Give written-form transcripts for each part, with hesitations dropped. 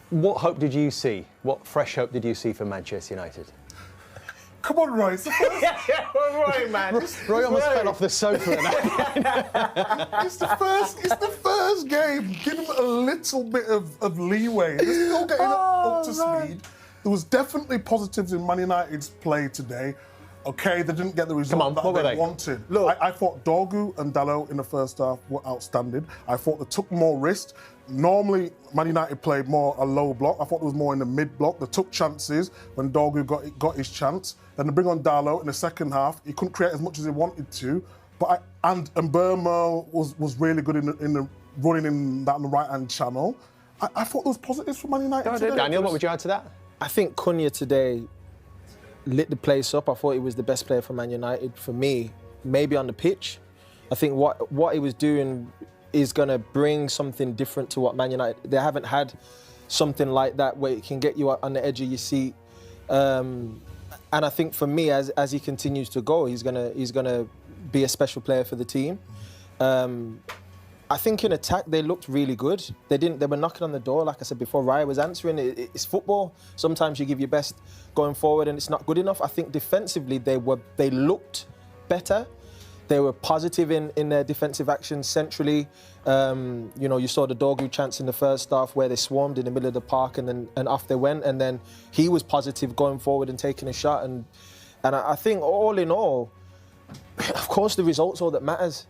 What hope did you see? What fresh hope did you see for Manchester United? Come on, Roy. Roy, man. Roy almost fell off the sofa. It's the first game. Give him a little bit of leeway. They're still getting up to speed. There was definitely positives in Man United's play today. Okay, they didn't get the result that they wanted. Look, I thought Dorgu and Dalot in the first half were outstanding. I thought they took more risks. Normally, Man United played more a low block. I thought it was more in the mid block. They took chances when Dorgu got his chance. Then they bring on Dalot in the second half. He couldn't create as much as he wanted to. But and Burmo was really good in the running in that on the right-hand channel. I thought there was positives for Man United today. Daniel, what would you add to that? I think Cunha today lit the place up. I thought he was the best player for Man United. For me, maybe on the pitch. I think what he was doing is going to bring something different to what Man United... They haven't had something like that where it can get you on the edge of your seat. And I think for me, as he continues to go, he's gonna be a special player for the team. I think in attack, they looked really good. They were knocking on the door, like I said before, Raya was answering. It's football. Sometimes you give your best going forward and it's not good enough. I think defensively, they looked better. They were positive in their defensive actions centrally. You saw the Dorgu chance in the first half where they swarmed in the middle of the park and off they went. And then he was positive going forward and taking a shot. And I think all in all, of course, the result's all that matters.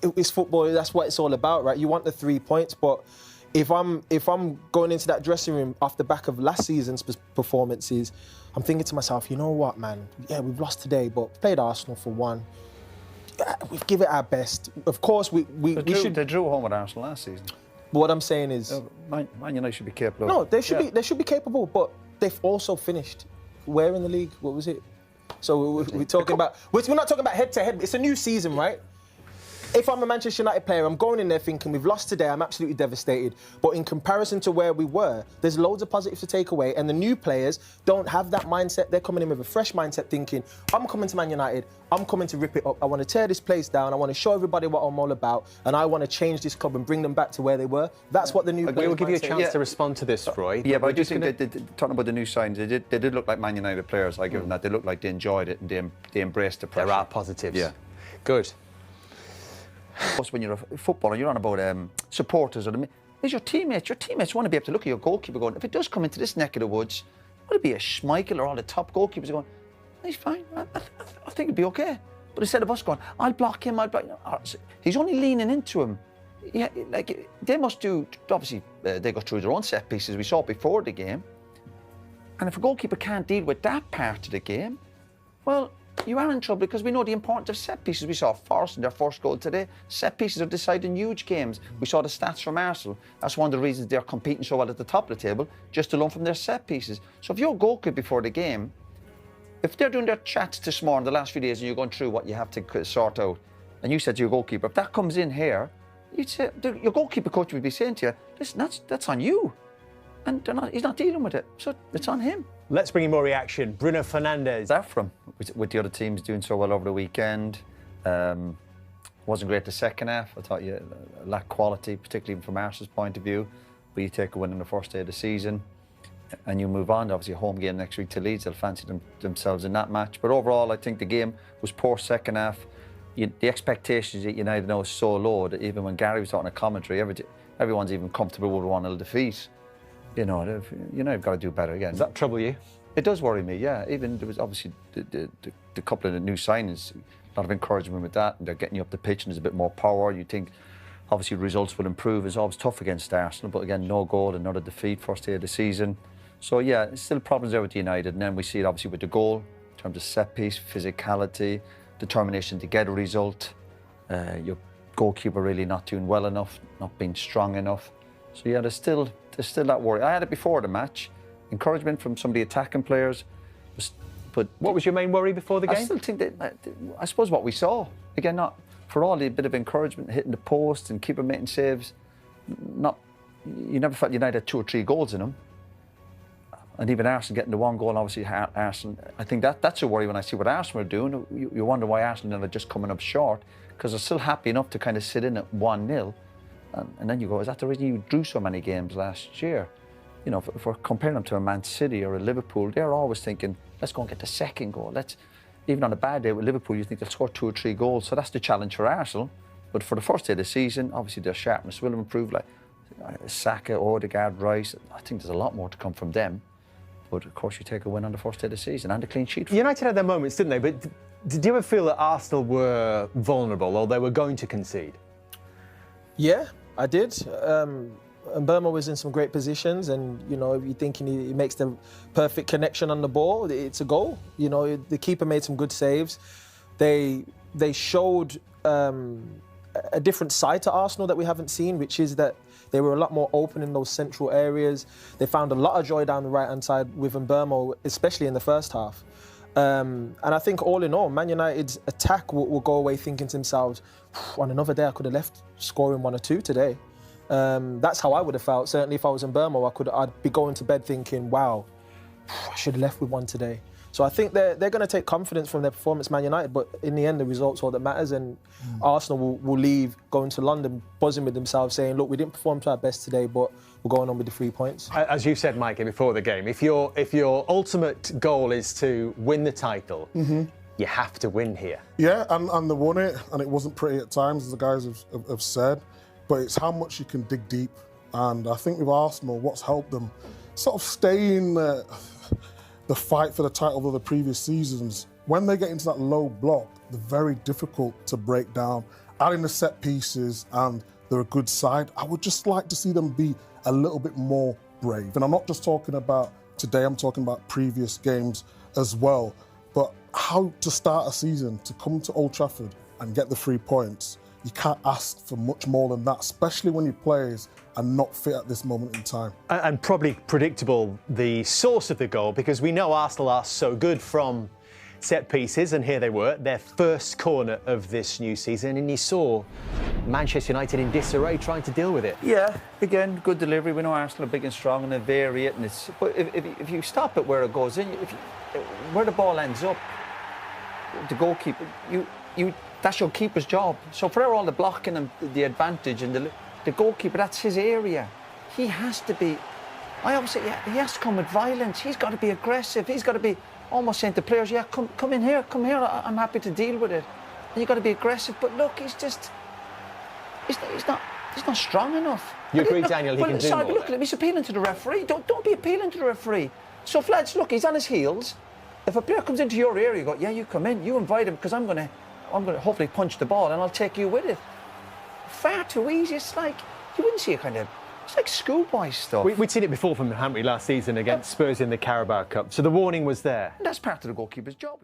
It's football. That's what it's all about, right? You want the 3 points, but if I'm going into that dressing room off the back of last season's performances, I'm thinking to myself, you know what, man? Yeah, we've lost today, but played Arsenal for one. We've given it our best. Of course, we should. They drew home with Arsenal last season. But what I'm saying is, Man United should be capable. No, they should be capable, but they've also finished. Where in the league? What was it? So we're talking about. We're not talking about head to head. It's a new season, right? If I'm a Manchester United player, I'm going in there thinking we've lost today, I'm absolutely devastated. But in comparison to where we were, there's loads of positives to take away. And the new players don't have that mindset. They're coming in with a fresh mindset thinking, I'm coming to Man United, I'm coming to rip it up. I want to tear this place down. I want to show everybody what I'm all about. And I want to change this club and bring them back to where they were. That's what the new players We'll give you a chance to respond to this, Roy. Yeah, but I do think talking about the new signs, they did look like Man United players. I give them that. They looked like they enjoyed it and they embraced the pressure. There are positives. Yeah. Good. When you're a footballer, you're on about supporters. Is your teammates? Your teammates want to be able to look at your goalkeeper going, if it does come into this neck of the woods, would it be a Schmeichel or all the top goalkeepers going, he's fine, I think it'd be okay. But instead of us going, I'll block him, he's only leaning into him. Yeah, like they must do, obviously, they go through their own set pieces. We saw it before the game. And if a goalkeeper can't deal with that part of the game, well, you are in trouble because we know the importance of set pieces. We saw Forest in their first goal today. Set pieces are deciding huge games. We saw the stats from Arsenal. That's one of the reasons they're competing so well at the top of the table, just alone from their set pieces. So if you're a goalkeeper before the game, if they're doing their chats this morning, the last few days, and you're going through what you have to sort out, and you said to your goalkeeper, if that comes in here, you'd say, your goalkeeper coach would be saying to you, listen, that's on you. And he's not dealing with it, so it's on him. Let's bring in more reaction. Bruno Fernandes. That from with the other teams doing so well over the weekend. Wasn't great the second half. I thought you lacked quality, particularly even from Arsenal's point of view. But you take a win in the first day of the season and you move on. Obviously, a home game next week to Leeds. They'll fancy themselves in that match. But overall, I think the game was poor second half. The expectations that United know is so low that even when Gary was talking a commentary, everyone's even comfortable with a 1-0 defeat. You've got to do better again. Does that trouble you? It does worry me, yeah. Even there was obviously the couple of the new signings, a lot of encouragement with that. And they're getting you up the pitch and there's a bit more power. You think obviously results will improve. It's always tough against Arsenal, but again, no goal, another defeat, first day of the season. So yeah, there's still problems there with United. And then we see it obviously with the goal, in terms of set piece, physicality, determination to get a result. Your goalkeeper really not doing well enough, not being strong enough. So yeah, there's still that worry. I had it before the match. Encouragement from some of the attacking players. But what was your main worry before the game? I still think that, I suppose what we saw, again, not for all the bit of encouragement, hitting the post and keeper making saves, you never felt United had 2 or 3 goals in them. And even Arsenal getting the 1 goal, obviously Arsenal, I think that's a worry when I see what Arsenal are doing. You wonder why Arsenal are just coming up short, because they're still happy enough to kind of sit in at 1-0. And then you go, is that the reason you drew so many games last year? you know, if we're comparing them to a Man City or a Liverpool, they're always thinking, let's go and get the second goal. Even on a bad day with Liverpool, you think they'll score 2 or 3 goals. So that's the challenge for Arsenal. But for the first day of the season, obviously their sharpness will improve. Like Saka, Odegaard, Rice, I think there's a lot more to come from them. But of course, you take a win on the first day of the season and a clean sheet. United had their moments, didn't they? But did you ever feel that Arsenal were vulnerable or they were going to concede? Yeah, I did. And Burma was in some great positions, and you know, if you're thinking he makes the perfect connection on the ball, it's a goal. You know, the keeper made some good saves. They showed a different side to Arsenal that we haven't seen, which is that they were a lot more open in those central areas. They found a lot of joy down the right-hand side with Mbeumo, especially in the first half. And I think all in all, Man United's attack will go away thinking to themselves, on another day I could have left scoring 1 or 2 today. That's how I would have felt. Certainly if I was in Burma, I'd be going to bed thinking, wow, I should have left with 1 today. So I think they're going to take confidence from their performance, Man United, but in the end, the result's all that matters, and Arsenal will leave going to London buzzing with themselves saying, look, we didn't perform to our best today, but we're going on with the 3 points. As you said, Mikey, before the game, if your ultimate goal is to win the title, you have to win here. Yeah, and they won it, and it wasn't pretty at times, as the guys have said, but it's how much you can dig deep. And I think with Arsenal, what's helped them sort of stay in the fight for the title of the previous seasons, when they get into that low block, they're very difficult to break down. Adding the set pieces, and they're a good side. I would just like to see them be a little bit more brave. And I'm not just talking about today, I'm talking about previous games as well. But how to start a season, to come to Old Trafford and get the 3 points, you can't ask for much more than that, especially when your players are not fit at this moment in time. And probably predictable, the source of the goal, because we know Arsenal are so good from set pieces, and here they were, their first corner of this new season, and you saw Manchester United in disarray trying to deal with it. Yeah, again, good delivery. We know Arsenal are big and strong and they vary it. But if you stop it where it goes in, where the ball ends up, the goalkeeper, that's your keeper's job. So for all the blocking and the advantage and the goalkeeper, that's his area. He has to be, I always say, yeah, he has to come with violence. He's got to be aggressive. He's got to be almost saying to players, yeah, come in here, come here. I'm happy to deal with it. And you've got to be aggressive. But look, he's not strong enough. You agree, Daniel, he can do more? Look, he's appealing to the referee. Don't be appealing to the referee. So, lads, look, he's on his heels. If a player comes into your area, you go, yeah, you come in, you invite him, because I'm going to hopefully punch the ball and I'll take you with it. Far too easy. It's like, you wouldn't see it's like schoolboy stuff. We'd seen it before from, haven't we, last season against Spurs in the Carabao Cup. So the warning was there. And that's part of the goalkeeper's job.